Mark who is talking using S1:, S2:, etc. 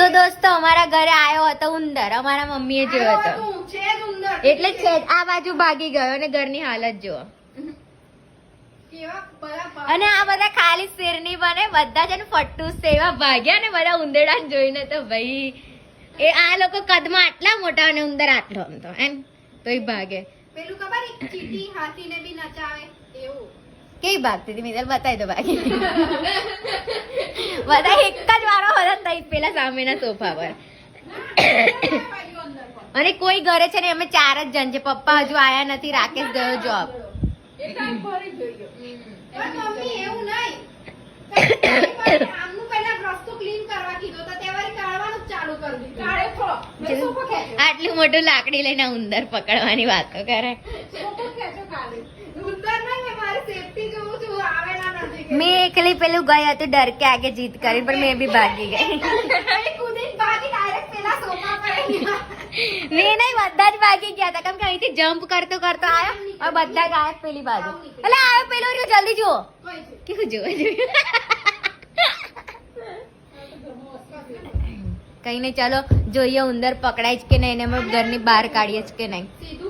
S1: તો દોસ્તો અમારા ઘરે આવ્યો હતો ઉંદર, અમારા મમ્મીએ જોયો હતો એટલે છે આ બાજુ ભાગી ગયો અને ઘરની હાલત જુઓ. અને આ બધા ખાલી શેરની બને બધા છે ને ફટ્ટુસ છે એવા ભાગ્યા ને બધા ઉંદરડા જોઈને તો ભાઈ એ આ લોકો કદમાં આટલા મોટા અને ઉંદર આટલો આમ તો એમ તોય ભાગે.
S2: પેલું ખબર ચીટી હાથીને બી નચાવે એવું.
S1: કેવી ભાગતી હતી મિતલ બતાવી દો બાકી બધા એક જ વારો હતા તઈ પેલા સામેના સોફા પર. અને કોઈ ઘરે છે ને અમે 4 જ જણ છે, પપ્પા હજુ આયા નથી, રાકેશ ગયો જોબ.
S2: પણ મમ્મી એવું નહીં આમનું પહેલા રસ્તો ક્લીન કરવા કીધો તો તેવારી કાઢવાનું જ ચાલુ કરી દીધું. કાઢે થોડો મેં સોફો ખેંચ્યો.
S1: આટલું મોટું લાકડી લઈને ઉંદર પકડવાની વાતો કરે.
S2: સોફો ખેંચ્યો ખાલી. ઉંદર નહીં મેં મારી સેફટી જોઉં છું આવેલા નથી.
S1: મેં એકલી પેલું ગઈ હતી ડર કે આગે જીત કરી પણ મેં બી ભાગી ગઈ.
S2: કૂદીને ભાગી ડાયરેક્ટ પેલા સોફા પર ગયા.
S1: મેં નહીં બધા જ ભાગી ગયા હતા કેમ કે અહીંથી જમ્પ કરતો કરતો આવ્યો હવે બધા ગાયબ પેલી બાજુ. એટલે આવ્યો પેલો રહ્યો જલ્દી જુઓ
S2: કોઈ છે
S1: કેવું જોવે જોયું. કઈ નહીં ચાલો જોઈએ ઉંદર પકડાય જ કે નહીં, એને અમે ઘરની બહાર કાઢીએ જ કે નહીં.
S2: સીધું